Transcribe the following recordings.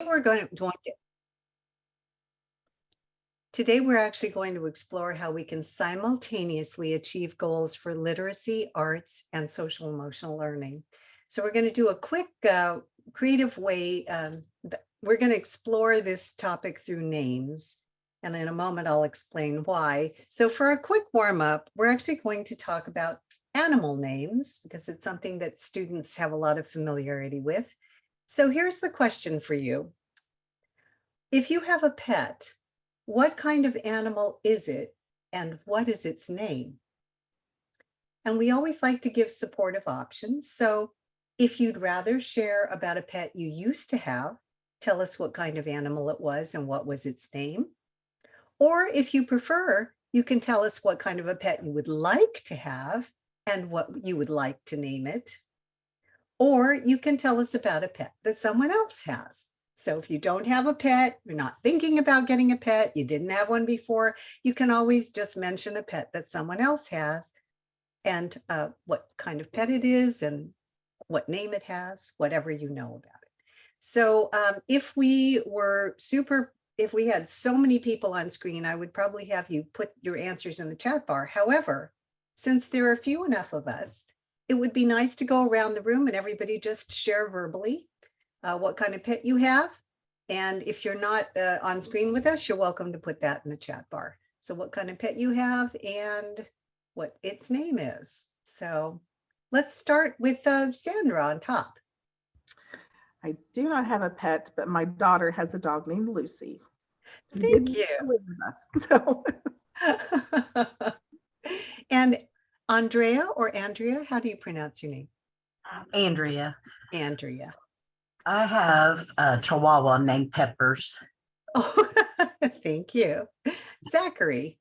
we're going to Today, we're actually going to explore how we can simultaneously achieve goals for literacy, arts, and social emotional learning. So we're going to do a quick creative way. We're going to explore this topic through names. And in a moment, I'll explain why. So for a quick warm up, we're actually going to talk about animal names because it's something that students have a lot of familiarity with. So here's the question for you. If you have a pet, what kind of animal is it and what is its name? And we always like to give supportive options. So if you'd rather share about a pet you used to have, tell us what kind of animal it was and what was its name. Or if you prefer, you can tell us what kind of a pet you would like to have and what you would like to name it. Or you can tell us about a pet that someone else has. So if you don't have a pet, you're not thinking about getting a pet, you didn't have one before, you can always just mention a pet that someone else has and what kind of pet it is and what name it has, whatever you know about it. So if we had so many people on screen, I would probably have you put your answers in the chat bar. However, since there are few enough of us, it would be nice to go around the room and everybody just share verbally what kind of pet you have. And if you're not on screen with us, you're welcome to put that in the chat bar. So what kind of pet you have and what its name is. So let's start with Sandra on top. I do not have a pet, but my daughter has a dog named Lucy. Thank you. Live with us, so. And Andrea or Andrea, how do you pronounce your name? Andrea. Andrea. I have a Chihuahua named Peppers. Oh, thank you. Zachary.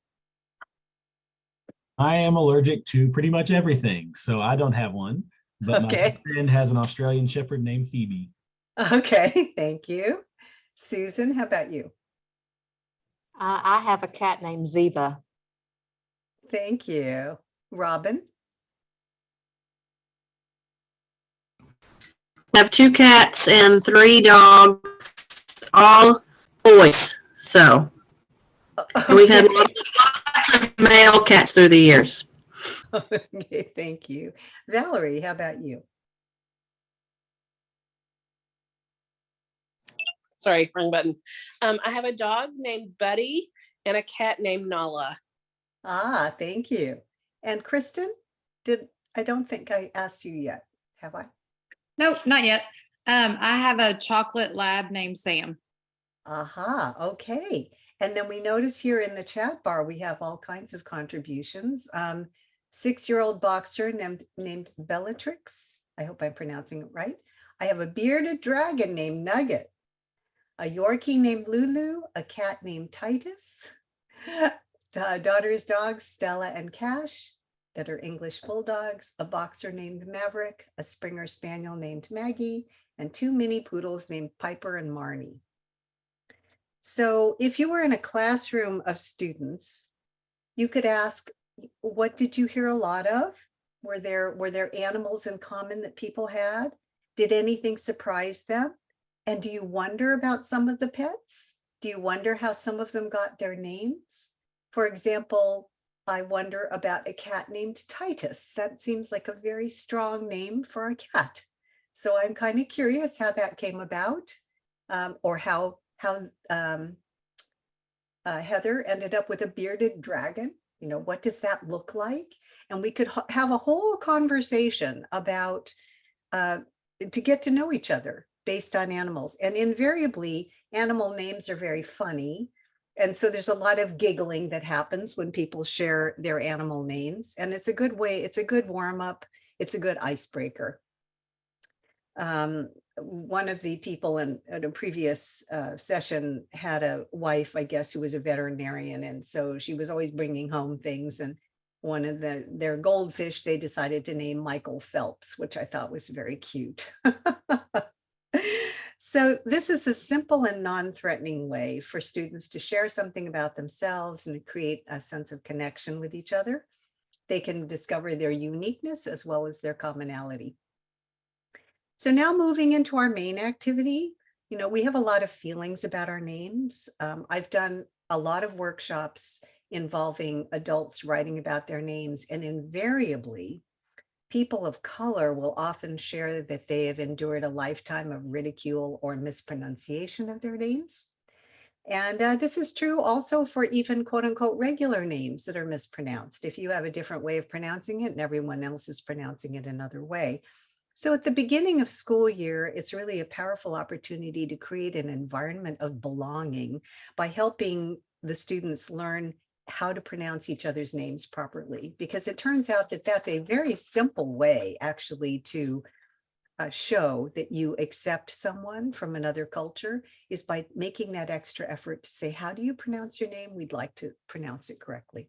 I am allergic to pretty much everything, so I don't have one. But my best friend has an Australian Shepherd named Phoebe. Okay, thank you. Susan, how about you? I have a cat named Ziva. Thank you. Robin? I have 2 cats and 3 dogs, all boys. So we've had lots of male cats through the years. Okay, thank you. Valerie, how about you? Sorry, wrong button. I have a dog named Buddy and a cat named Nala. Ah, thank you. And Kristen, I don't think I asked you yet, have I? Nope, not yet. I have a chocolate lab named Sam. Aha, okay. And then we notice here in the chat bar, we have all kinds of contributions. 6-year-old boxer named Bellatrix. I hope I'm pronouncing it right. I have a bearded dragon named Nugget, a Yorkie named Lulu, a cat named Titus, daughter's dogs, Stella and Cash, that are English bulldogs, a boxer named Maverick, a Springer Spaniel named Maggie, and 2 mini poodles named Piper and Marnie. So if you were in a classroom of students, you could ask, what did you hear a lot of? Were there animals in common that people had? Did anything surprise them? And do you wonder about some of the pets? Do you wonder how some of them got their names? For example, I wonder about a cat named Titus. That seems like a very strong name for a cat. So I'm kind of curious how that came about, or how Heather ended up with a bearded dragon. You know, what does that look like? And we could have a whole conversation about to get to know each other based on animals. And invariably, animal names are very funny. And so there's a lot of giggling that happens when people share their animal names. And it's a good way, it's a good warm up. It's a good icebreaker. One of the people in a previous session had a wife, I guess, who was a veterinarian. And so she was always bringing home things. And one of their goldfish, they decided to name Michael Phelps, which I thought was very cute. So this is a simple and non-threatening way for students to share something about themselves and to create a sense of connection with each other. They can discover their uniqueness as well as their commonality. So now moving into our main activity, You know, we have a lot of feelings about our names. I've done a lot of workshops involving adults writing about their names, and invariably, people of color will often share that they have endured a lifetime of ridicule or mispronunciation of their names. And this is true also for even quote unquote regular names that are mispronounced. If you have a different way of pronouncing it and everyone else is pronouncing it another way. So at the beginning of school year, it's really a powerful opportunity to create an environment of belonging by helping the students learn how to pronounce each other's names properly, because it turns out that that's a very simple way actually to show that you accept someone from another culture is by making that extra effort to say, how do you pronounce your name? We'd like to pronounce it correctly.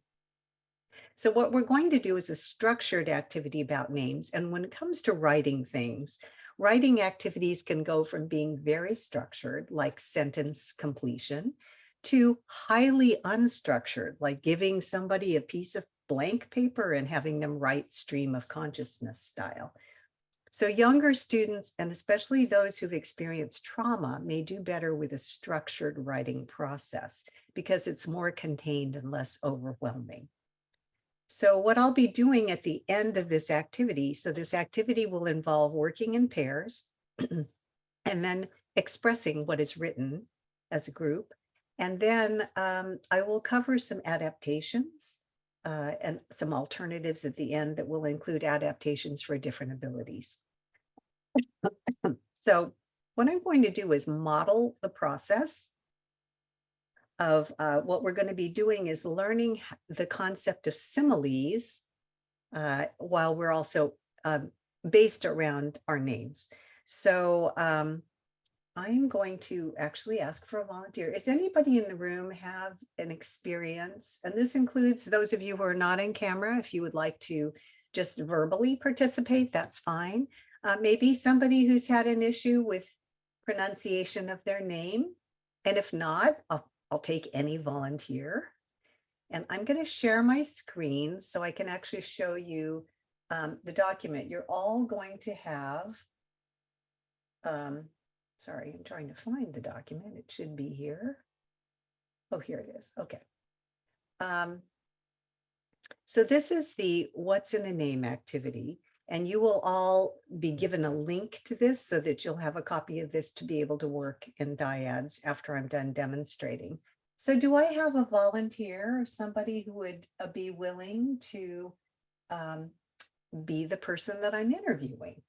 So what we're going to do is a structured activity about names. And when it comes to writing things, writing activities can go from being very structured, like sentence completion, to highly unstructured, like giving somebody a piece of blank paper and having them write stream of consciousness style. So younger students, and especially those who've experienced trauma, may do better with a structured writing process because it's more contained and less overwhelming. So what I'll be doing at the end of this activity, so this activity will involve working in pairs and then expressing what is written as a group. And then I will cover some adaptations and some alternatives at the end that will include adaptations for different abilities. So what I'm going to do is model the process of what we're going to be doing is learning the concept of similes while we're also based around our names. So I'm going to actually ask for a volunteer. Is anybody in the room have an experience? And this includes those of you who are not in camera. If you would like to just verbally participate, that's fine. Maybe somebody who's had an issue with pronunciation of their name. And if not, I'll take any volunteer. And I'm going to share my screen so I can actually show you the document. You're all going to have, sorry, I'm trying to find the document. It should be here. Oh, here it is. Okay. So this is the What's in a Name activity. And you will all be given a link to this so that you'll have a copy of this to be able to work in dyads after I'm done demonstrating. So do I have a volunteer or somebody who would be willing to be the person that I'm interviewing?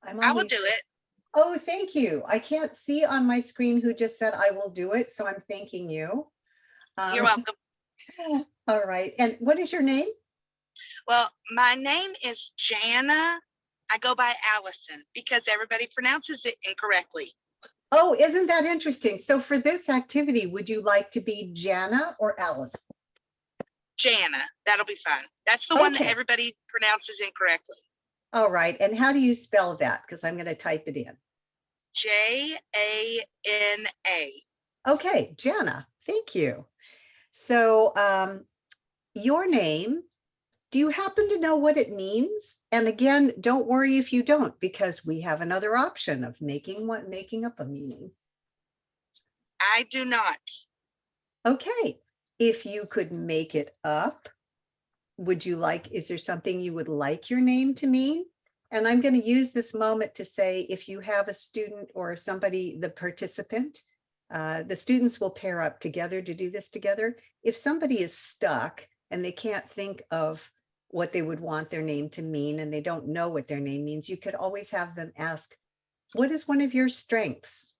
I will do it. Oh, thank you. I can't see on my screen who just said I will do it, so I'm thanking you. You're welcome. All right. And what is your name? Well, my name is Jana. I go by Allison because everybody pronounces it incorrectly. Oh, isn't that interesting? So for this activity, would you like to be Jana or Alice? Jana, that'll be fun. That's the one that Okay. everybody pronounces incorrectly. All right. And how do you spell that? Because I'm going to type it in. Jana. Okay, Jana. Thank you. So your name, do you happen to know what it means? And again, don't worry if you don't, because we have another option of making up a meaning. I do not. Okay. If you could make it up, would you like, is there something you would like your name to mean? And I'm going to use this moment to say, if you have a student or somebody, the participant, the students will pair up together to do this together. If somebody is stuck and they can't think of what they would want their name to mean, and they don't know what their name means, you could always have them ask, what is one of your strengths?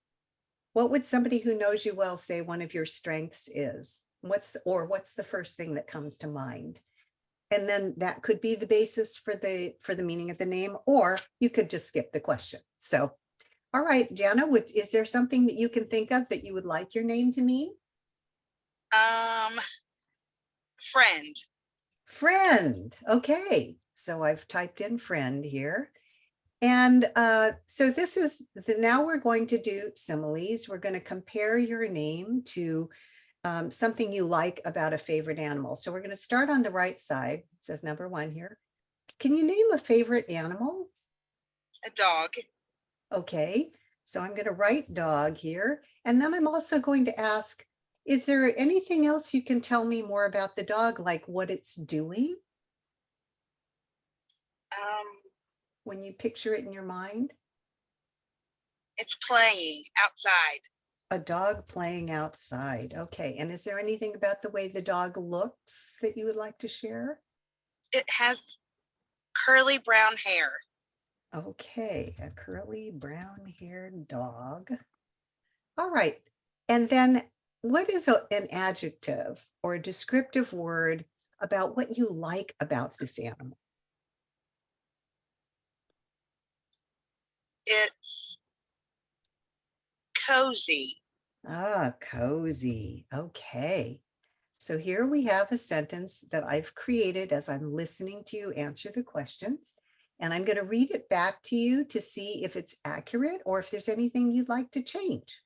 What would somebody who knows you well say one of your strengths is? What's the first thing that comes to mind? And then that could be the basis for the meaning of the name, or you could just skip the question. So, all right, Jana, is there something that you can think of that you would like your name to mean? Friend. Friend. Okay, so I've typed in friend here. And so this is now we're going to do similes. We're going to compare your name to something you like about a favorite animal. So we're going to start on the right side. It says number 1 here. Can you name a favorite animal? A dog. Okay, so I'm going to write dog here. And then I'm also going to ask, is there anything else you can tell me more about the dog, like what it's doing when you picture it in your mind? It's playing outside. A dog playing outside. Okay, and is there anything about the way the dog looks that you would like to share? It has curly brown hair. Okay, a curly brown haired dog. All right. And then what is an adjective or a descriptive word about what you like about this animal? It's cozy. Ah, cozy. Okay. So here we have a sentence that I've created as I'm listening to you answer the questions. And I'm going to read it back to you to see if it's accurate or if there's anything you'd like to change.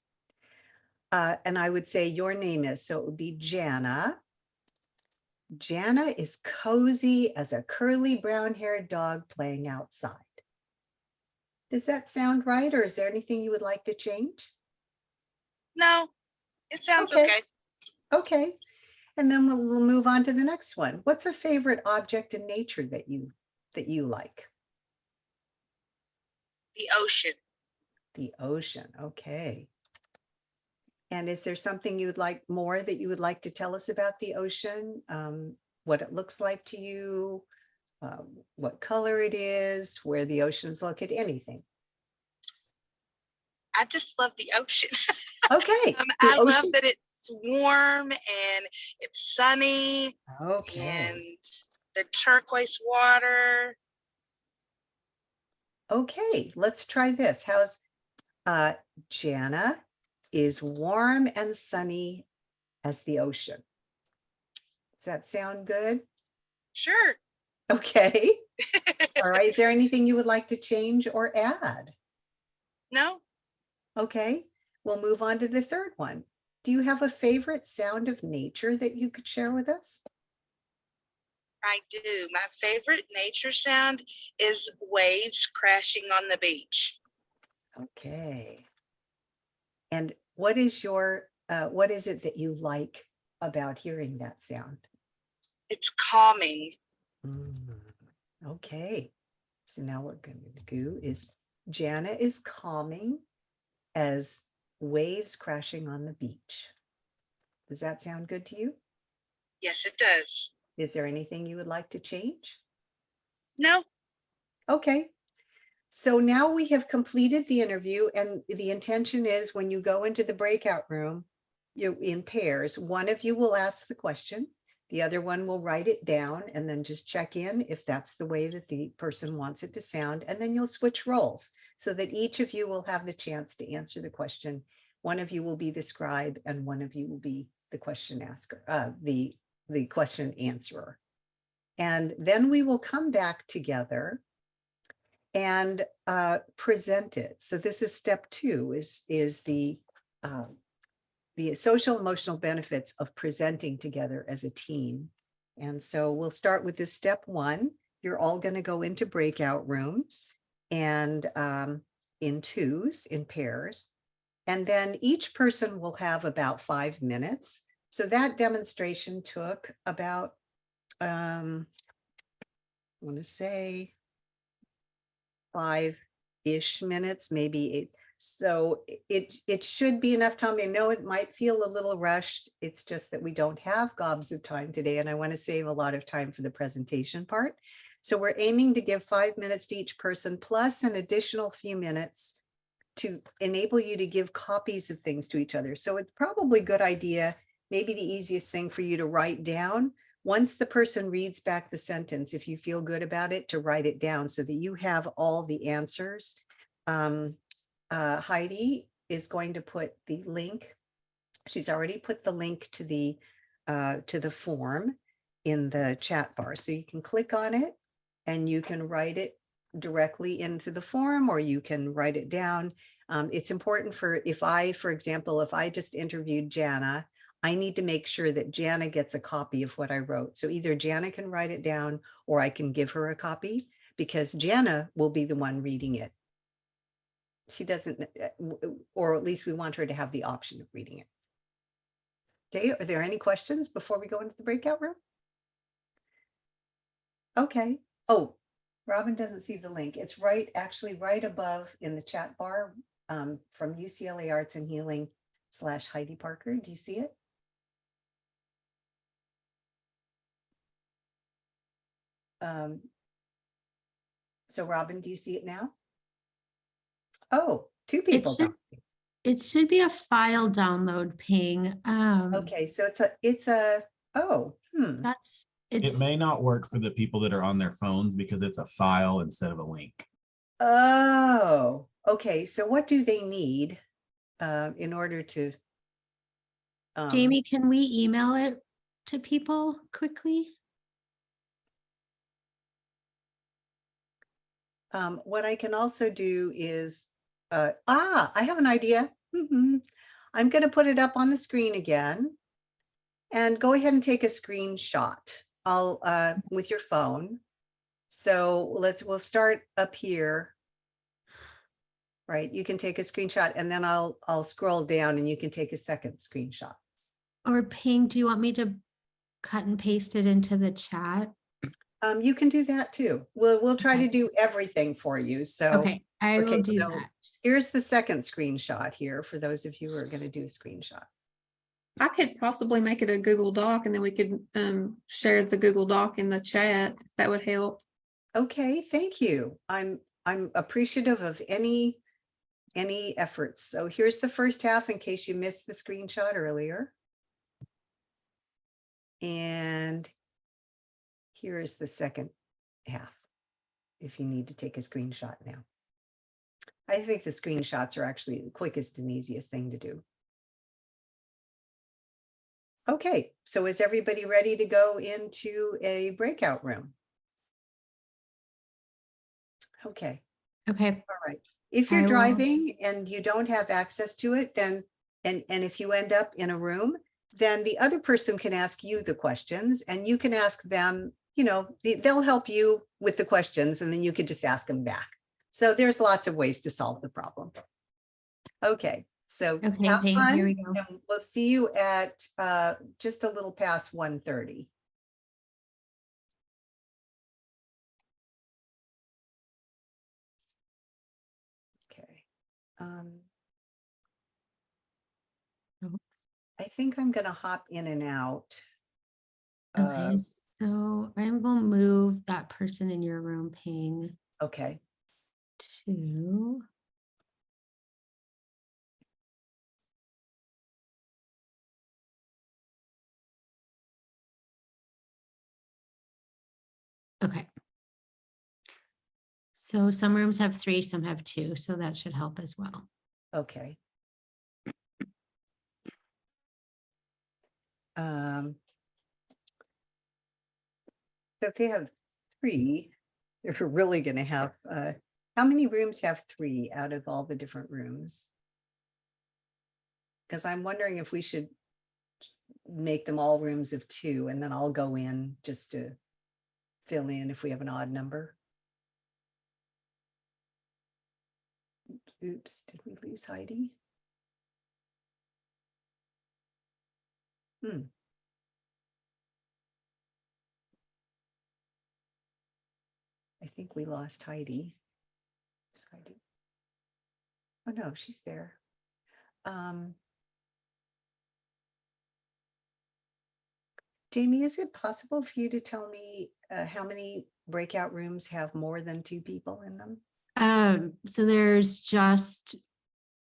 And I would say your name is, so it would be Jana. Jana is cozy as a curly brown-haired dog playing outside. Does that sound right? Or is there anything you would like to change? No, it sounds Okay. okay. Okay. And then we'll move on to the next one. What's a favorite object in nature that you like? The ocean. The ocean. Okay. And is there something you would like more that you would like to tell us about the ocean? What it looks like to you, what color it is, where the ocean's located, anything? I just love the ocean. Okay. The I love ocean. that it's warm and it's sunny Okay. and the turquoise water. Okay, let's try this. How's Jana is warm and sunny as the ocean. Does that sound good? Sure. Okay. All right. Is there anything you would like to change or add? No, Okay. We'll move on to the third one. Do you have a favorite sound of nature that you could share with us? I do. My favorite nature sound is waves crashing on the beach. Okay. And what is what is it that you like about hearing that sound? It's calming. Okay. So now what we're going to do is Jana is calming as waves crashing on the beach. Does that sound good to you? Yes, it does. Is there anything you would like to change? No, Okay. So now we have completed the interview, and the intention is when you go into the breakout room, you're in pairs. One of you will ask the question, the other one will write it down and then just check in if that's the way that the person wants it to sound. And then you'll switch roles so that each of you will have the chance to answer the question. One of you will be the scribe and one of you will be the question asker, the question answerer. And then we will come back together and present it. So this is step 2, is the social emotional benefits of presenting together as a team. And so we'll start with this step 1. You're all going to go into breakout rooms and in twos, in pairs. And then each person will have about 5 minutes. So that demonstration took about, I want to say 5-ish minutes, maybe 8. So it should be enough time. I know it might feel a little rushed. It's just that we don't have gobs of time today, and I want to save a lot of time for the presentation part. So we're aiming to give 5 minutes to each person, plus an additional few minutes to enable you to give copies of things to each other. So it's probably a good idea, maybe the easiest thing for you to write down. Once the person reads back the sentence, if you feel good about it, to write it down so that you have all the answers. Heidi is going to put the link. She's already put the link to the form in the chat bar. So you can click on it and you can write it directly into the form, or you can write it down. It's important for example, if I just interviewed Jana, I need to make sure that Jana gets a copy of what I wrote. So either Jana can write it down or I can give her a copy, because Jana will be the one reading it. she doesn't, or at least we want her to have the option of reading it. Okay, are there any questions before we go into the breakout room? Okay. Oh, Robin doesn't see the link. It's actually right above in the chat bar from UCLA Arts and Healing / Heidi Parker. Do you see it? So Robin, do you see it now? Oh, two people. It should be a file download ping. Okay, so It may not work for the people that are on their phones because it's a file instead of a link. Oh, okay. So what do they need in order to? Jamie, can we email it to people quickly? What I can also do is, I have an idea. I'm going to put it up on the screen again and go ahead and take a screenshot. With your phone. So we'll start up here. Right, you can take a screenshot and then I'll scroll down and you can take a second screenshot. Or ping, do you want me to cut and paste it into the chat? You can do that too. We'll try to do everything for you. So okay, I will do that. Here's the second screenshot here for those of you who are going to do a screenshot. I could possibly make it a Google Doc and then we could share the Google Doc in the chat, if that would help. Okay, thank you. I'm appreciative of any efforts. So here's the first half in case you missed the screenshot earlier. And here's the second half if you need to take a screenshot now. I think the screenshots are actually the quickest and easiest thing to do. Okay, so is everybody ready to go into a breakout room? Okay. Okay. All right. If you're driving and you don't have access to it, then, and if you end up in a room, then the other person can ask you the questions and you can ask them, they'll help you with the questions and then you could just ask them back. So there's lots of ways to solve the problem. Okay. So have fun. Here we go. And we'll see you at just a little past 1:30. Okay. I think I'm going to hop in and out. Okay, so I'm going to move that person in your room ping. Okay. To. Okay. So some rooms have 3, some have 2, so that should help as well. Okay. So if they have 3, they're really going to have, how many rooms have 3 out of all the different rooms? Because I'm wondering if we should make them all rooms of 2 and then I'll go in just to fill in if we have an odd number. Oops, did we lose Heidi? I think we lost Heidi. Oh no, she's there. Jamie, is it possible for you to tell me how many breakout rooms have more than 2 people in them? So there's just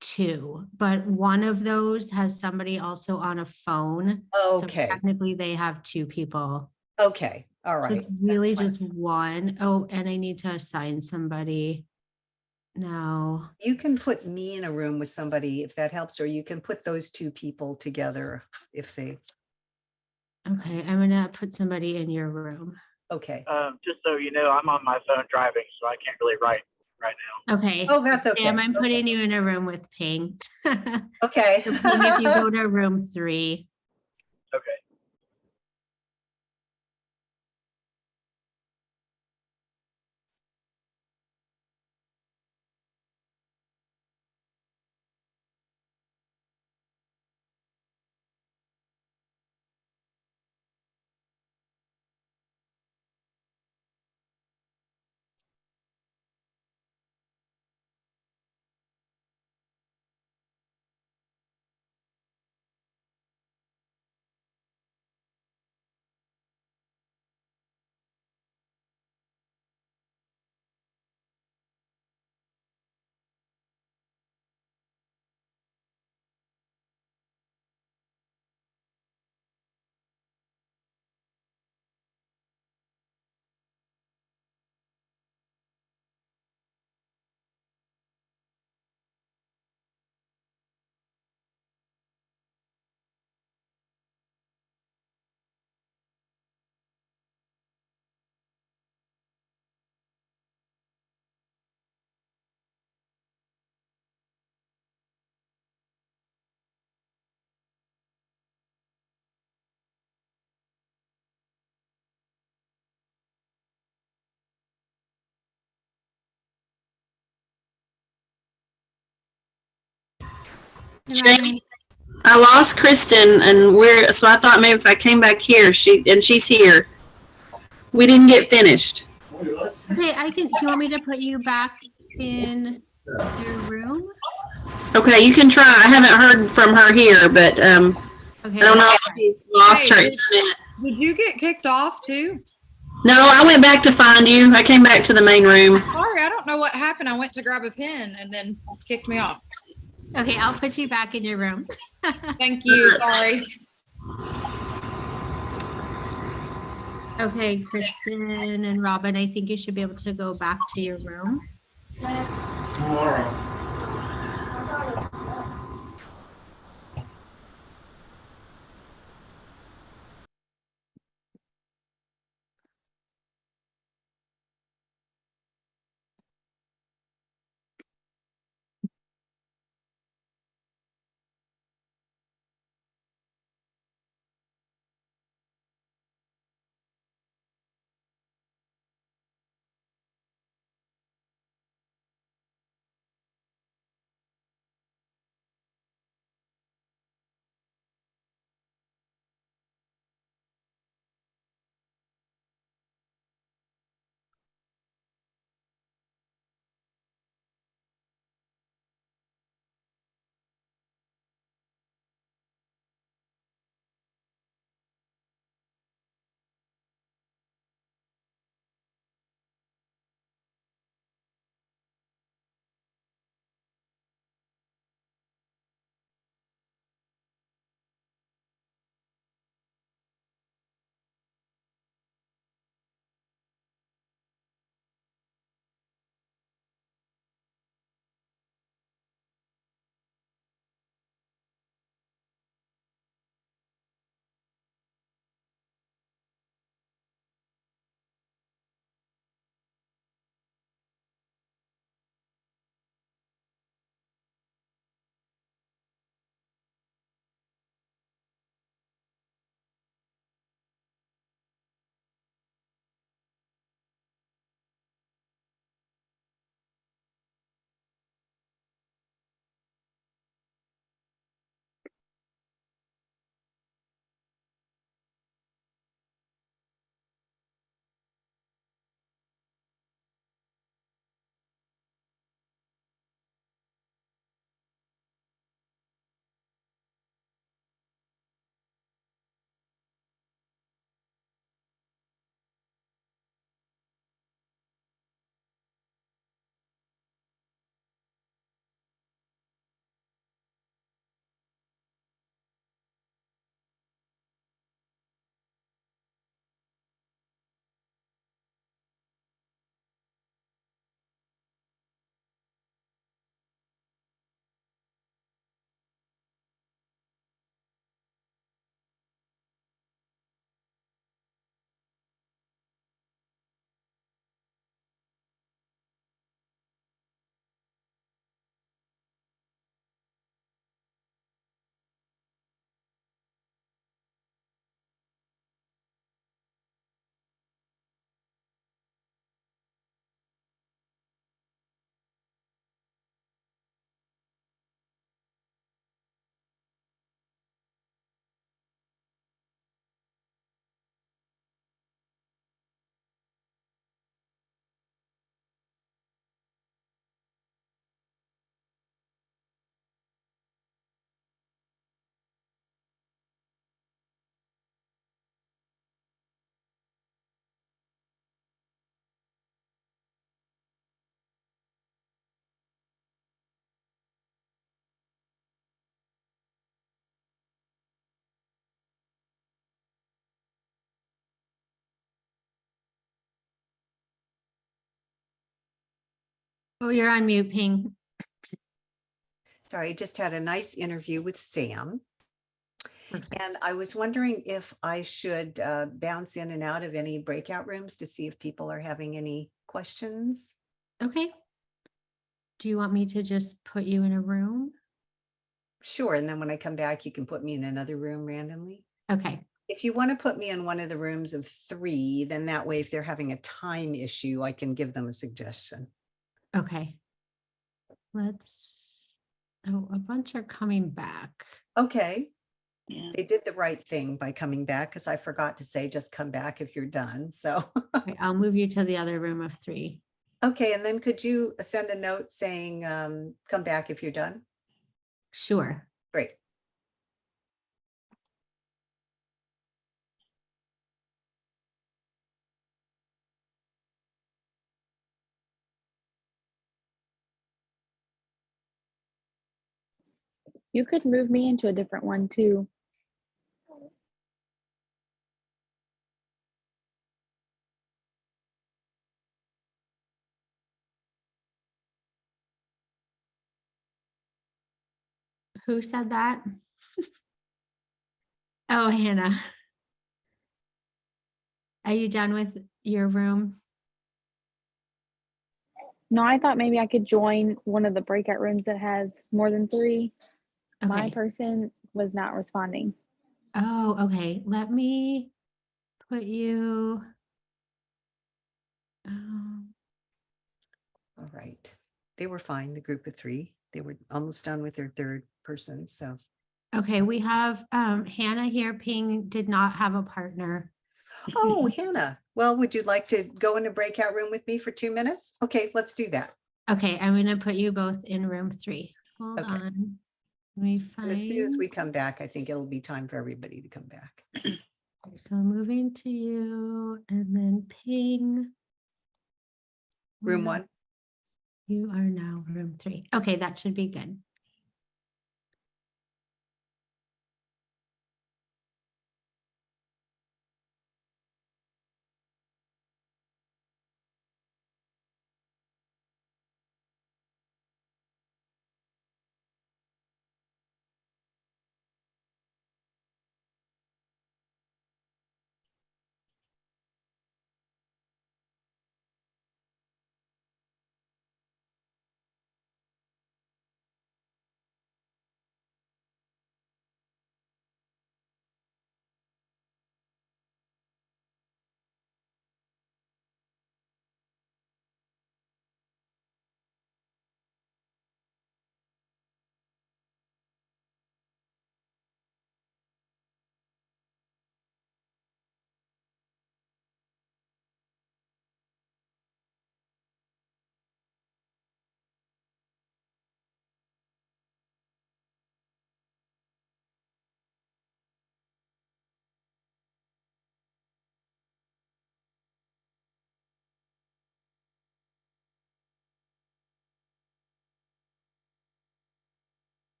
2, but one of those has somebody also on a phone. Okay. So technically they have 2 people. Okay. All right. So it's really just one. Oh, and I need to assign somebody now. You can put me in a room with somebody if that helps, or you can put those 2 people together if they. Okay, I'm gonna put somebody in your room. Okay. Just so you know, I'm on my phone driving, so I can't really write right now. Okay. Oh, that's okay. Sam, I'm putting you in a room with Ping. Okay. So Ping, if you go to room 3. Okay. Robin? I lost Kristen, and so I thought maybe if I came back here, she's here. We didn't get finished. Okay, do you want me to put you back in your room? Okay, you can try. I haven't heard from her here, but Okay. I don't know if she lost her Hey, internet. Did you get kicked off too? No, I went back to find you. I came back to the main room. Sorry, I don't know what happened. I went to grab a pen and then kicked me off. Okay, I'll put you back in your room. Thank you. Sorry. Okay, Kristen and Robin, I think you should be able to go back to your room. Oh, you're on mute, Ping. Sorry, just had a nice interview with Sam. And I was wondering if I should bounce in and out of any breakout rooms to see if people are having any questions. Okay. Do you want me to just put you in a room? Sure. And then when I come back, you can put me in another room randomly. Okay. If you want to put me in one of the rooms of 3, then that way, if they're having a time issue, I can give them a suggestion. Okay. Let's Oh, a bunch are coming back. Okay, Yeah. they did the right thing by coming back because I forgot to say just come back if you're done. So, Okay, I'll move you to the other room of 3. okay, and then could you send a note saying, come back if you're done? Sure. Great. You could move me into a different one too. Who said that? Oh, Hannah. Are you done with your room? No, I thought maybe I could join one of the breakout rooms that has more than 3. My Okay. person was not responding. Oh, okay. Let me put you. All right. They were fine, the group of 3. They were almost done with their third person. So, Okay, we have Hannah here. Ping did not have a partner. oh, Hannah. Well, would you like to go in a breakout room with me for 2 minutes? Okay, let's do that. Okay, I'm gonna put you both in room 3. Hold Okay. on. Let me And as soon as find. we come back, I think it'll be time for everybody to come back. So moving to you and then ping. Room Where 1. You are now room 3. Okay, that should be good.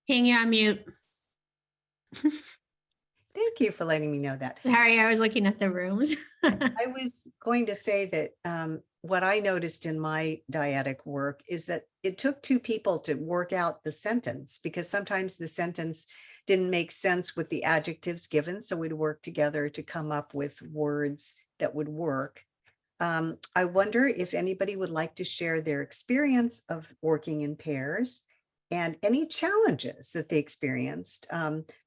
Hang you on mute. Thank you for letting me know that. Sorry, I was looking at the rooms. I was going to say that what I noticed in my dyadic work is that it took two people to work out the sentence, because sometimes the sentence didn't make sense with the adjectives given. So we'd work together to come up with words that would work. I wonder if anybody would like to share their experience of working in pairs and any challenges that they experienced,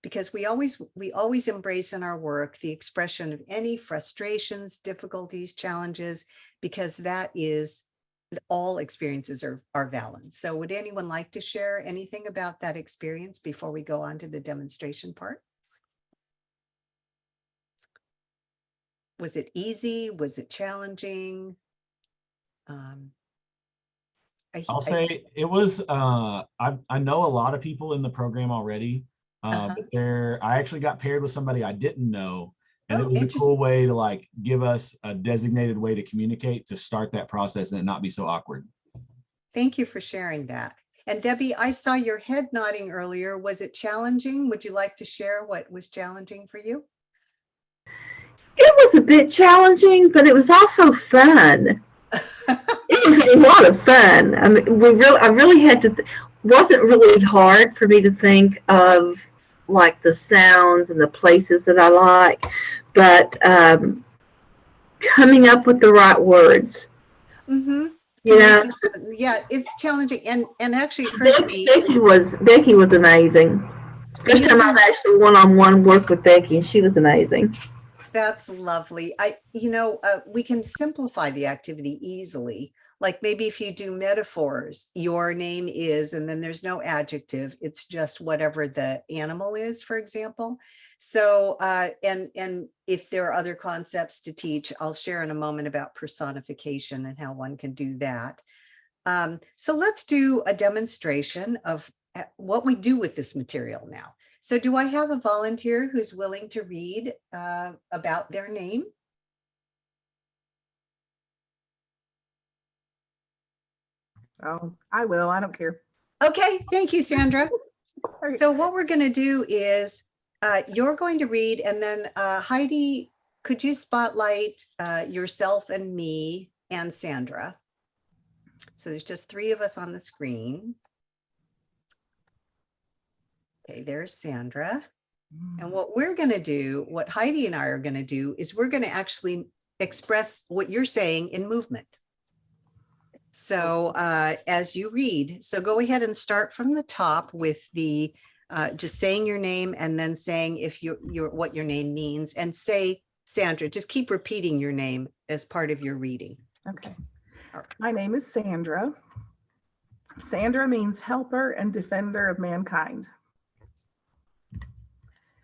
because we always embrace in our work the expression of any frustrations, difficulties, challenges, because that is, all experiences are valid. So would anyone like to share anything about that experience before we go on to the demonstration part? Was it easy? Was it challenging? I'll say it was, I know a lot of people in the program already, but I actually got paired with somebody I didn't know. And it was a cool way to like give us a designated way to communicate, to start that process and it not be so awkward. Thank you for sharing that. And Debbie, I saw your head nodding earlier. Was it challenging? Would you like to share what was challenging for you? It was a bit challenging, but it was also fun. It was a lot of fun. I mean, I really had to, wasn't really hard for me to think of like the sounds and the places that I like, but coming up with the right words. Mm-hmm. You know, yeah, it's challenging, and actually Becky was amazing. First time I've actually one-on-one worked with Becky, and she was amazing. That's lovely. We can simplify the activity easily. Like maybe if you do metaphors, your name is, and then there's no adjective. It's just whatever the animal is, for example. So, and if there are other concepts to teach, I'll share in a moment about personification and how one can do that. So let's do a demonstration of what we do with this material now. So do I have a volunteer who's willing to read about their name? Oh, I will. I don't care. Okay, thank you, Sandra. So what we're going to do is you're going to read, and then Heidi, could you spotlight yourself and me and Sandra? So there's just three of us on the screen. Okay, there's Sandra. And what we're going to do, what Heidi and I are going to do, is we're going to actually express what you're saying in movement. So as you read, so go ahead and start from the top with the just saying your name and then saying if what your name means, and say, Sandra, just keep repeating your name as part of your reading. Okay. My name is Sandra. Sandra means helper and defender of mankind.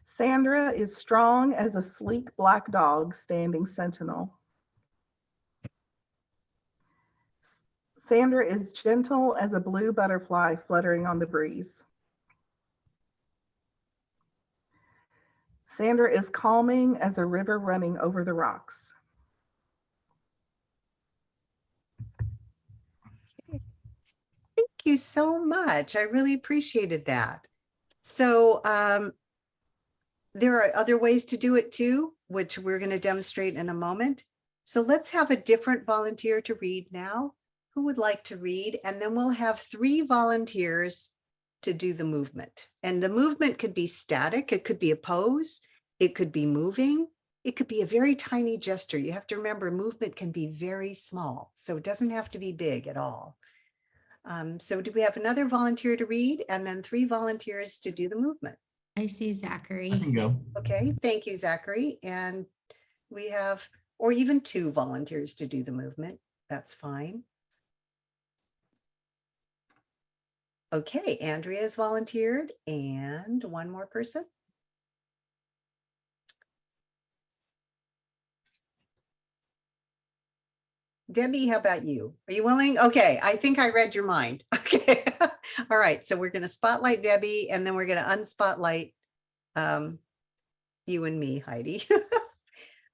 Sandra is strong as a sleek black dog standing sentinel. Sandra is gentle as a blue butterfly fluttering on the breeze. Sandra is calming as a river running over the rocks. Thank you so much. I really appreciated that. So there are other ways to do it too, which we're going to demonstrate in a moment. So let's have a different volunteer to read now. Who would like to read? And then we'll have 3 volunteers to do the movement. And the movement could be static. It could be a pose. It could be moving. It could be a very tiny gesture. You have to remember, movement can be very small, so it doesn't have to be big at all. So do we have another volunteer to read, and then 3 volunteers to do the movement? I see Zachary. I can go. Okay, thank you, Zachary. And we have, or even 2 volunteers to do the movement. That's fine. Okay, Andrea has volunteered, and one more person. Debbie, how about you? Are you willing? Okay, I think I read your mind. Okay, all right. So we're going to spotlight Debbie, and then we're going to unspotlight you and me, Heidi.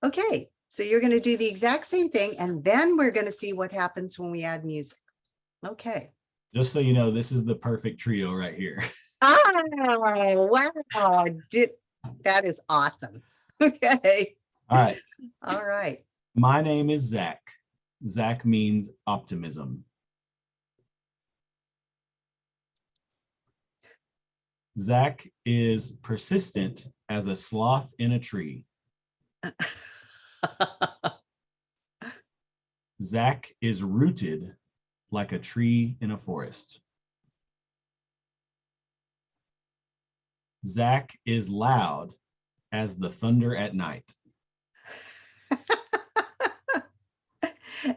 Okay, so you're going to do the exact same thing, and then we're going to see what happens when we add music. Okay, Just so you know, this is the perfect trio right here. Oh, wow. That is awesome. Okay. All right. All right. My name is Zach. Zach means optimism. Zach is persistent as a sloth in a tree. Zach is rooted like a tree in a forest. Zach is loud as the thunder at night.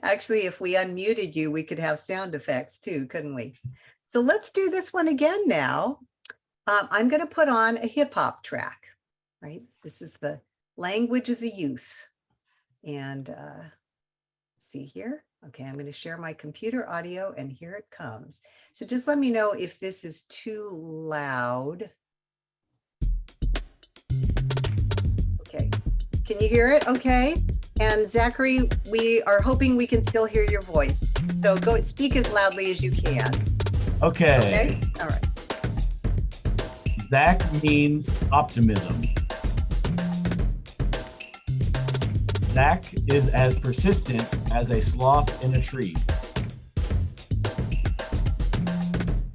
Actually, if we unmuted you, we could have sound effects too, couldn't we? So let's do this one again now. I'm going to put on a hip hop track, right? This is the language of the youth. And see here. Okay, I'm going to share my computer audio and here it comes. So just let me know if this is too loud. Okay, can you hear it? Okay. And Zachary, we are hoping we can still hear your voice. So go speak as loudly as you can. Okay. Okay, all right. Zach means optimism. Zach is as persistent as a sloth in a tree.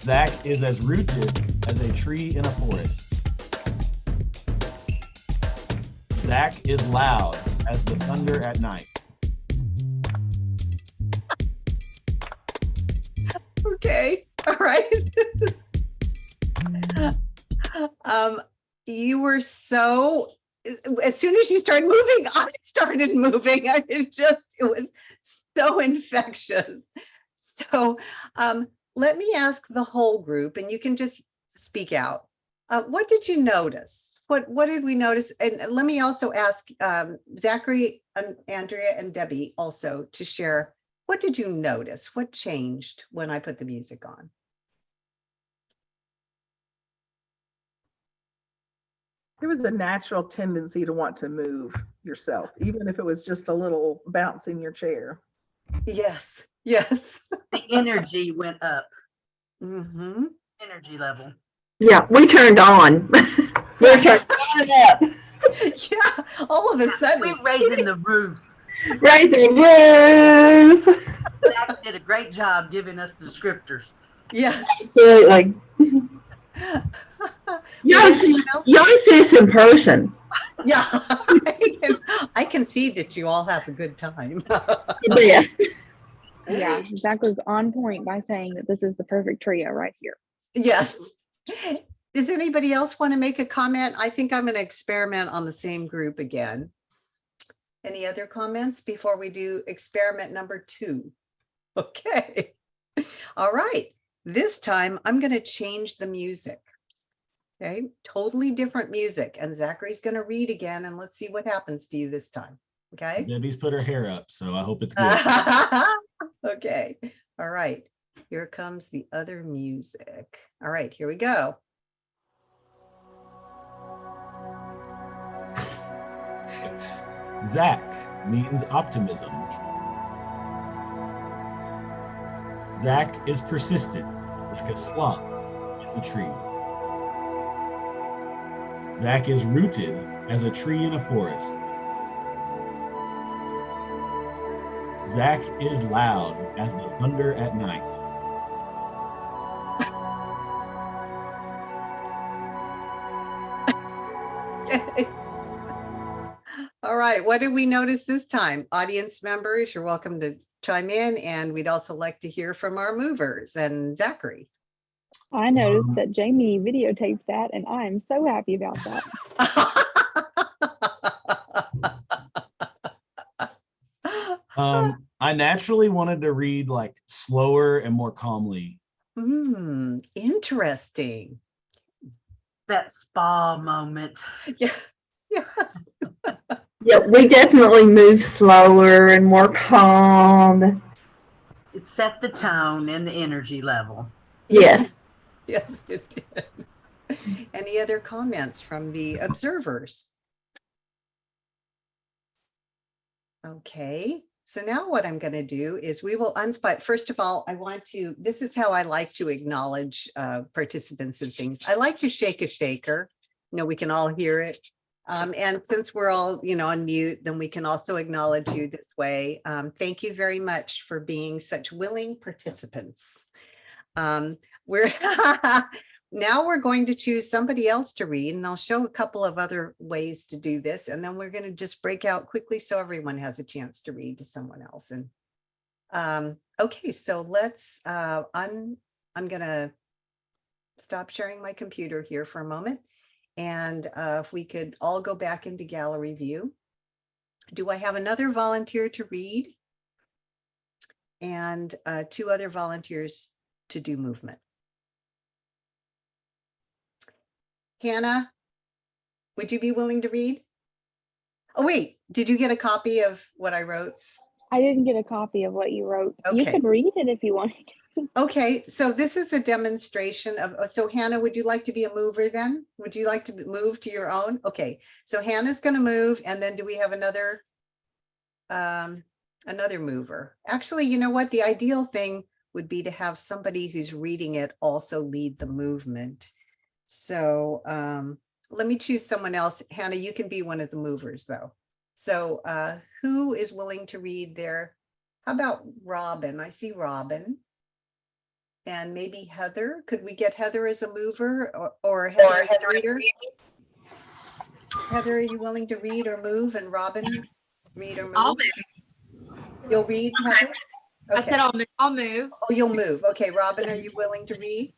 Zach is as rooted as a tree in a forest. Zach is loud as the thunder at night. Okay, all right. You were so, as soon as you started moving, I started moving. It was so infectious. So let me ask the whole group, and you can just speak out. What did you notice? What did we notice? And let me also ask Zachary, Andrea, and Debbie also to share. What did you notice? What changed when I put the music on? There was a natural tendency to want to move yourself, even if it was just a little bounce in your chair. Yes, yes. The energy went up. Mm-hmm. Energy level. Yeah, we turned on. We turned on up. Yeah, all of a sudden. We're raising the roof. Raising roof. Zach did a great job giving us descriptors. Yes. Absolutely. Y'all see us in person. Yeah, I can see that you all have a good time. Yeah. Yeah, Zach was on point by saying that this is the perfect trio right here. Yes. Does anybody else want to make a comment? I think I'm going to experiment on the same group again. Any other comments before we do experiment number 2? Okay. All right. This time I'm going to change the music. Okay. Totally different music. And Zachary's going to read again, and let's see what happens to you this time. Okay. Debbie's put her hair up, so I hope it's good. Okay. All right. Here comes the other music. All right, here we go. Zach means optimism. Zach is persistent, like a sloth in a tree. Zach is rooted as a tree in a forest. Zach is loud as the thunder at night. Okay. All right, what did we notice this time? Audience members, you're welcome to chime in, and we'd also like to hear from our movers and Zachary. I noticed that Jamie videotaped that, and I'm so happy about that. I naturally wanted to read like slower and more calmly. Interesting. That spa moment. Yeah. Yeah. Yeah, we definitely move slower and more calm. It set the tone and the energy level. Yes. Yes, it did. Any other comments from the observers? Okay, So now what I'm going to do is we will unspot. First of all, this is how I like to acknowledge participants and things. I like to shake a shaker. We can all hear it. And since we're all, on mute, then we can also acknowledge you this way. Thank you very much for being such willing participants. We're now we're going to choose somebody else to read, and I'll show a couple of other ways to do this. And then we're going to just break out quickly so everyone has a chance to read to someone else. And okay, so let's, I'm going to stop sharing my computer here for a moment. And if we could all go back into gallery view. Do I have another volunteer to read? And 2 other volunteers to do movement? Hannah, would you be willing to read? Oh, wait, did you get a copy of what I wrote? I didn't get a copy of what you wrote. You Okay. could read it if you wanted to. Okay, so this is a demonstration of, so Hannah, would you like to be a mover then? Would you like to move to your own? Okay, so Hannah's going to move, and then do we have another mover? Actually, you know what? The ideal thing would be to have somebody who's reading it also lead the movement. So let me choose someone else. Hannah, you can be one of the movers though. So who is willing to read there? How about Robin? I see Robin. And maybe Heather. Could we get Heather as a mover or Heather as a reader? Heather, are you willing to read or move? And Robin, read or move? I'll move. You'll read, Heather? I said I'll move. Oh, you'll move. Okay, Robin, are you willing to read?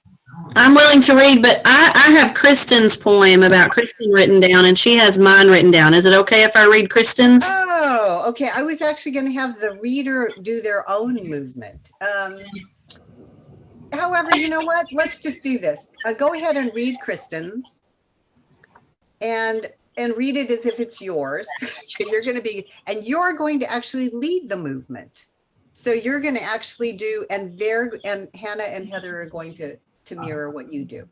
I'm willing to read, but I have Kristen's poem about Kristen written down, and she has mine written down. Is it okay if I read Kristen's? Oh, okay. I was actually going to have the reader do their own movement. However, you know what? Let's just do this. Go ahead and read Kristen's, and read it as if it's yours. You're going to actually lead the movement. So you're going to actually do, and Hannah and Heather are going to mirror what you do.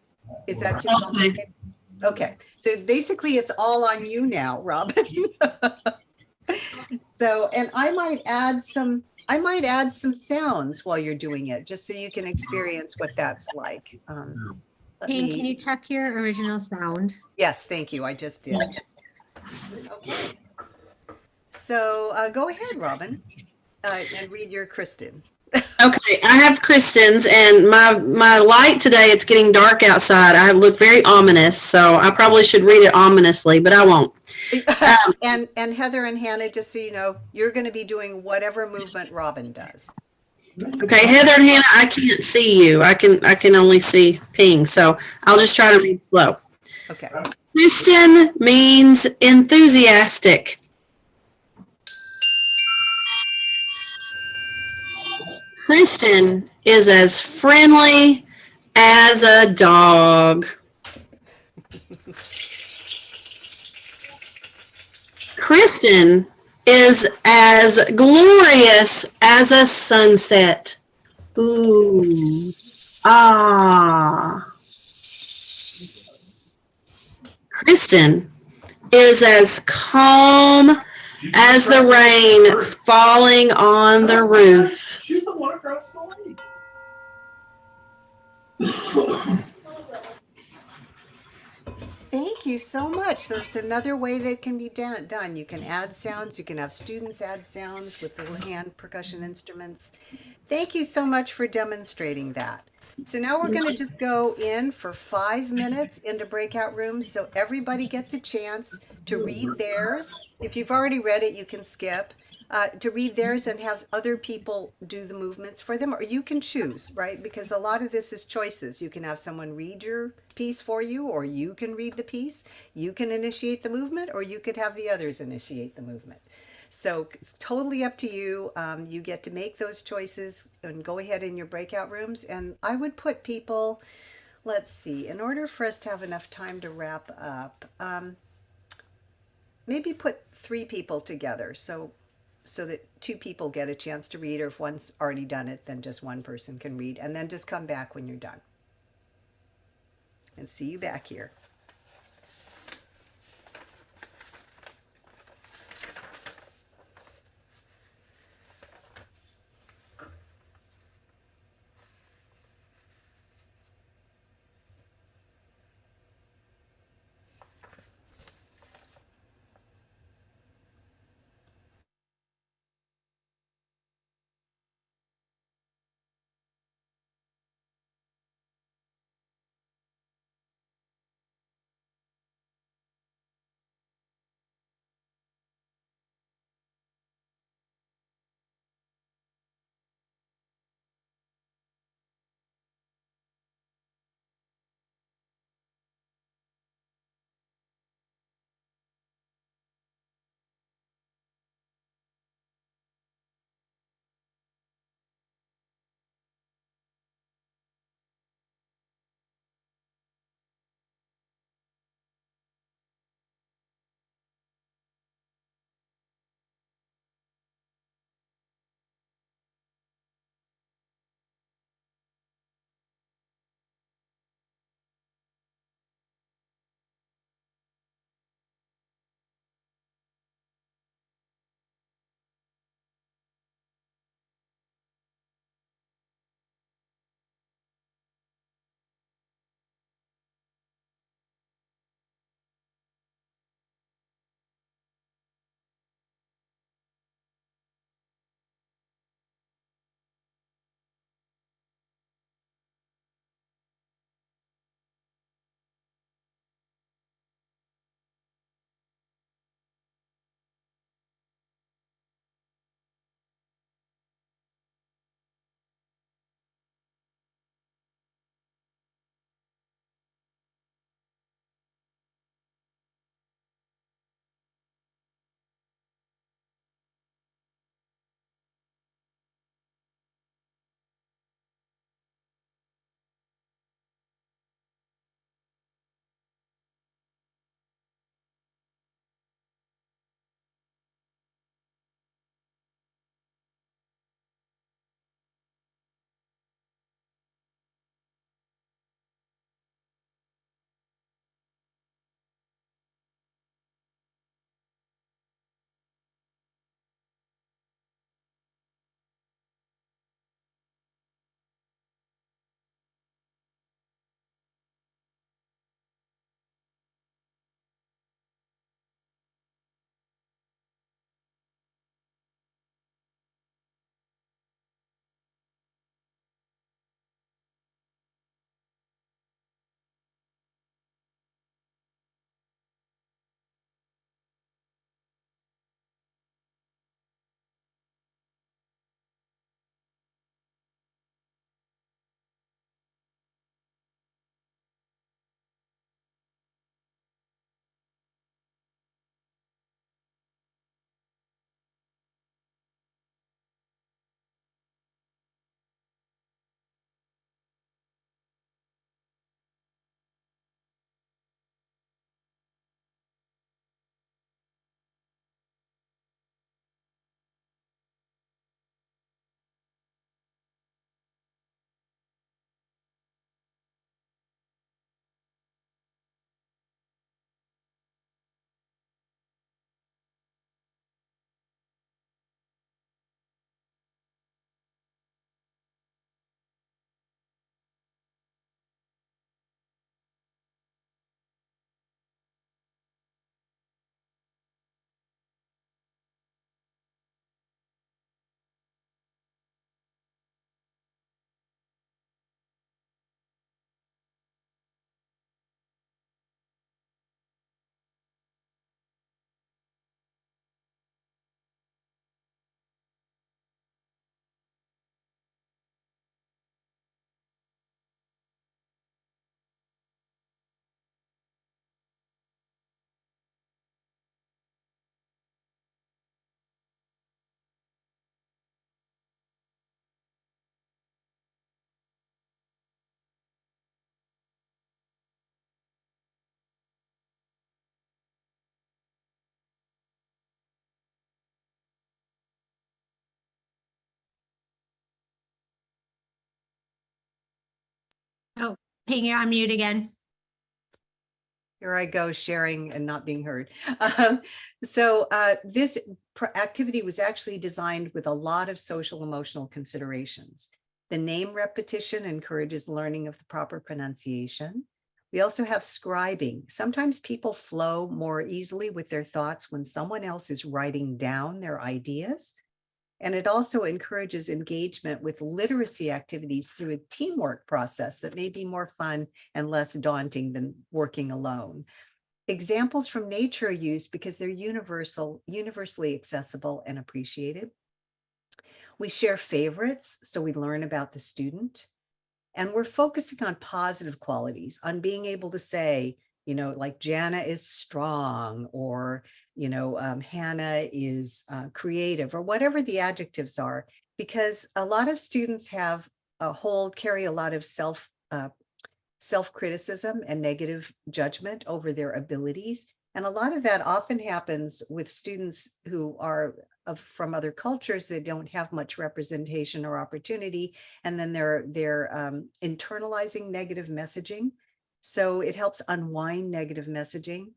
Is that too complicated? Okay. So basically it's all on you now, Robin. So, and I might add some sounds while you're doing it, just so you can experience what that's like. Can you check your original sound? Yes, thank you. I just did. Okay. So go ahead, Robin, and read your Kristen. Okay, I have Kristen's, and my light today, it's getting dark outside. I look very ominous, so I probably should read it ominously, but I won't. And Heather and Hannah, just so you know, you're going to be doing whatever movement Robin does. Okay, Heather and Hannah, I can't see you. I can only see ping, so I'll just try to read slow. Okay. Kristen means enthusiastic. Kristen is as friendly as a dog. Kristen is as glorious as a sunset. Ooh. Ah. Kristen is as calm as the rain falling on the roof. Shoot the one across the lake. Thank you so much. So it's another way that can be done. You can add sounds. You can have students add sounds with little hand percussion instruments. Thank you so much for demonstrating that. So now we're going to just go in for 5 minutes into breakout rooms so everybody gets a chance to read theirs. If you've already read it, you can skip. To read theirs and have other people do the movements for them, or you can choose, right? Because a lot of this is choices. You can have someone read your piece for you, or you can read the piece. You can initiate the movement, or you could have the others initiate the movement. So it's totally up to you. You get to make those choices and go ahead in your breakout rooms. And I would put people, let's see, in order for us to have enough time to wrap up, maybe put 3 people together. So that 2 people get a chance to read, or if one's already done it, then just one person can read, and then just come back when you're done. And see you back here. Ping, you're on mute again. Here I go, sharing and not being heard. This activity was actually designed with a lot of social emotional considerations. The name repetition encourages learning of the proper pronunciation. We also have scribing. Sometimes people flow more easily with their thoughts when someone else is writing down their ideas. And it also encourages engagement with literacy activities through a teamwork process that may be more fun and less daunting than working alone. Examples from nature are used because they're universally accessible and appreciated. We share favorites, so we learn about the student. And we're focusing on positive qualities, on being able to say, like Jana is strong, or, Hannah is creative, or whatever the adjectives are, because a lot of students carry a lot of self-criticism and negative judgment over their abilities. And a lot of that often happens with students who are from other cultures that don't have much representation or opportunity. And then they're internalizing negative messaging. So it helps unwind negative messaging.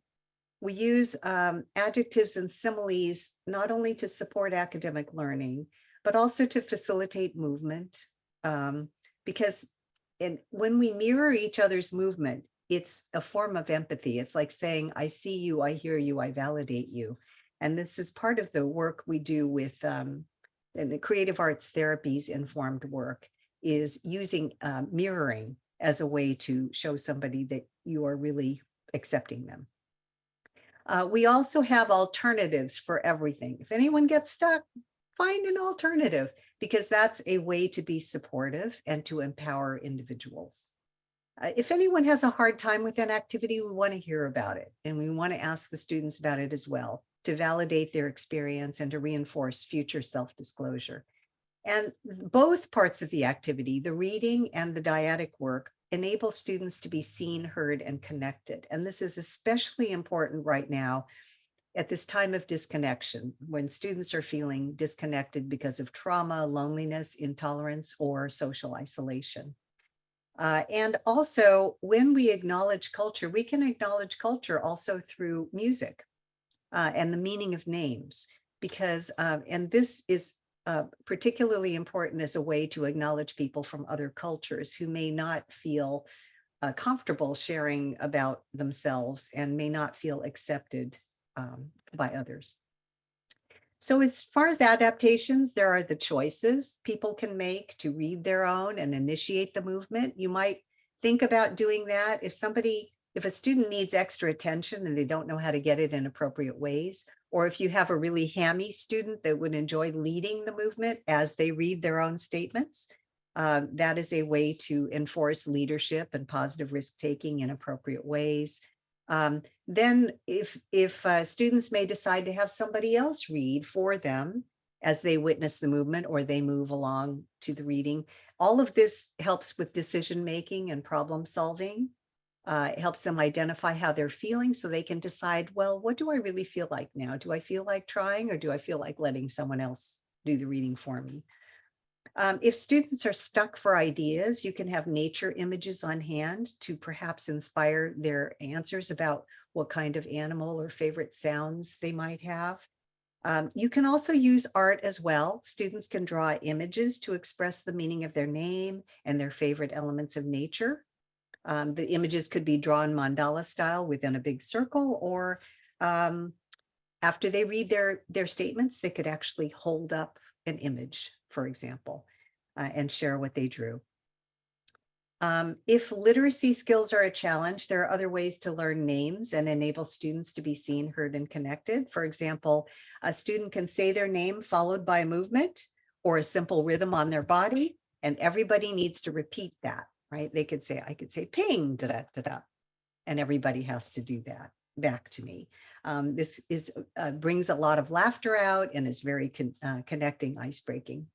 We use adjectives and similes not only to support academic learning, but also to facilitate movement. Because when we mirror each other's movement, it's a form of empathy. It's like saying, I see you, I hear you, I validate you. And this is part of the work we do with the creative arts therapies informed work, is using mirroring as a way to show somebody that you are really accepting them. We also have alternatives for everything. If anyone gets stuck, find an alternative, because that's a way to be supportive and to empower individuals. If anyone has a hard time with an activity, we want to hear about it, and we want to ask the students about it as well, to validate their experience and to reinforce future self-disclosure. And both parts of the activity, the reading and the dyadic work, enable students to be seen, heard, and connected. And this is especially important right now at this time of disconnection, when students are feeling disconnected because of trauma, loneliness, intolerance, or social isolation. And also, when we acknowledge culture, we can acknowledge culture also through music and the meaning of names, because, and this is particularly important as a way to acknowledge people from other cultures who may not feel comfortable sharing about themselves and may not feel accepted by others. So as far as adaptations, there are the choices people can make to read their own and initiate the movement. You might think about doing that if a student needs extra attention and they don't know how to get it in appropriate ways, or if you have a really hammy student that would enjoy leading the movement as they read their own statements, that is a way to enforce leadership and positive risk-taking in appropriate ways. Then if students may decide to have somebody else read for them as they witness the movement or they move along to the reading, all of this helps with decision-making and problem solving. It helps them identify how they're feeling so they can decide, well, what do I really feel like now? Do I feel like trying, or do I feel like letting someone else do the reading for me? If students are stuck for ideas, you can have nature images on hand to perhaps inspire their answers about what kind of animal or favorite sounds they might have. You can also use art as well. Students can draw images to express the meaning of their name and their favorite elements of nature. The images could be drawn mandala style within a big circle, or after they read their statements, they could actually hold up an image, for example, and share what they drew. If literacy skills are a challenge, there are other ways to learn names and enable students to be seen, heard, and connected. For example, a student can say their name followed by a movement or a simple rhythm on their body, and everybody needs to repeat that, right? I could say ping, da da da da, and everybody has to do that back to me. This brings a lot of laughter out and is very connecting, ice-breaking.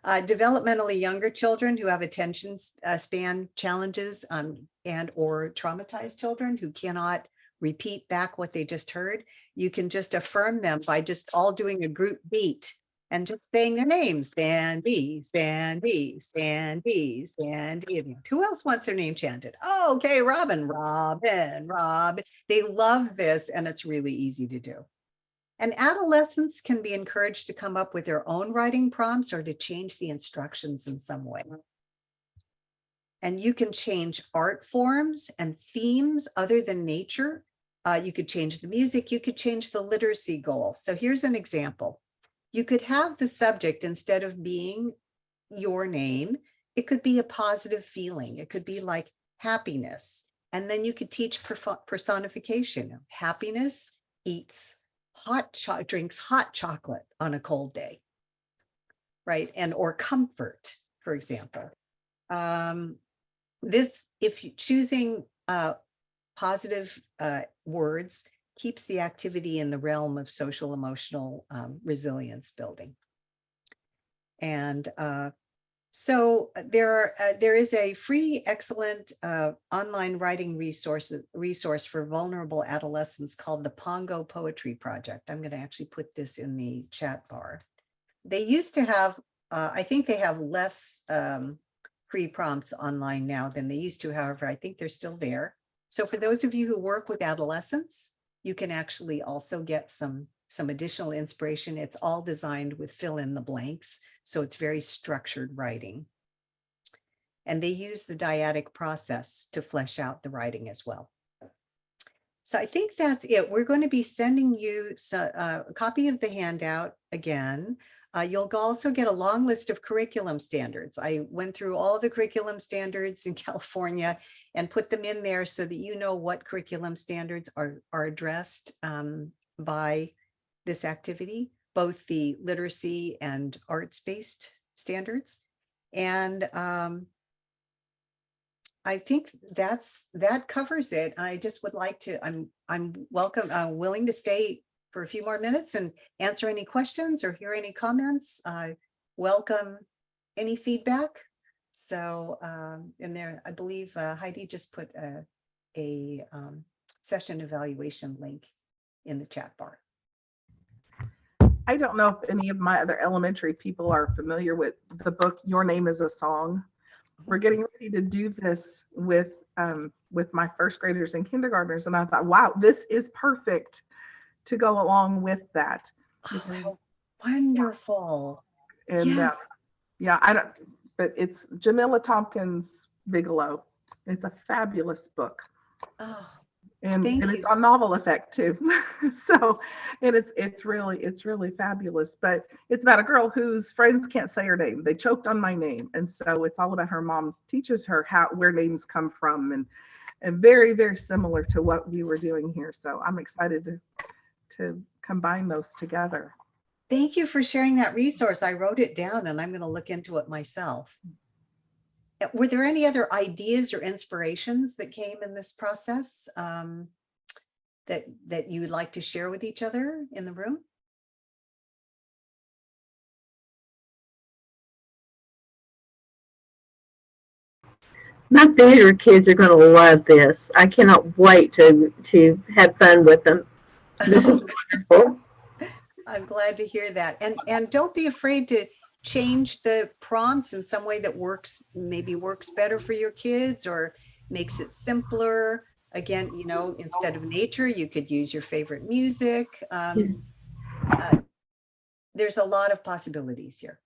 Developmentally younger children who have attention span challenges and or traumatized children who cannot repeat back what they just heard, you can just affirm them by just all doing a group beat and just saying their names, Sandy, Sandy, Sandy, Sandy. Who else wants their name chanted? Oh, okay, Robin, Robin, Robin. They love this, and it's really easy to do. And adolescents can be encouraged to come up with their own writing prompts or to change the instructions in some way. And you can change art forms and themes other than nature. You could change the music, you could change the literacy goal. So here's an example. You could have the subject, instead of being your name, it could be a positive feeling. It could be like happiness. And then you could teach personification. Happiness eats drinks hot chocolate on a cold day, right? And or comfort, for example. If you choosing positive words keeps the activity in the realm of social emotional resilience building. And so there is a free, excellent online writing resource for vulnerable adolescents called the Pongo Poetry Project. I'm going to actually put this in the chat bar. They used to have, I think they have less free prompts online now than they used to. However, I think they're still there. So for those of you who work with adolescents, you can actually also get some additional inspiration. It's all designed with fill in the blanks. So it's very structured writing. And they use the dyadic process to flesh out the writing as well. So I think that's it. We're going to be sending you a copy of the handout again. You'll also get a long list of curriculum standards. I went through all the curriculum standards in California and put them in there so that you know what curriculum standards are addressed by this activity, both the literacy and arts-based standards. And I think that covers it. I just would like to, I'm willing to stay for a few more minutes and answer any questions or hear any comments. I welcome any feedback. So in there, I believe Heidi just put a session evaluation link in the chat bar. I don't know if any of my other elementary people are familiar with the book, Your Name is a Song. We're getting ready to do this with my first graders and kindergartners. And I thought, wow, this is perfect to go along with that. Oh, wonderful. And yes. Yeah, I don't, but it's Jamila Tompkins Bigelow. It's a fabulous book. Oh, and it's on Novel Effect too. So, and it's really fabulous. But it's about a girl whose friends can't say her name. They choked on my name. And so it's all about her mom teaches her where names come from, and very, very similar to what we were doing here. So I'm excited to combine those together. Thank you for sharing that resource. I wrote it down and I'm going to look into it myself. Were there any other ideas or inspirations that came in this process that you would like to share with each other in the room? My theater kids are going to love this. I cannot wait to have fun with them. This is wonderful. I'm glad to hear that. And don't be afraid to change the prompts in some way that maybe works better for your kids or makes it simpler. Again, instead of nature, you could use your favorite music. There's a lot of possibilities here.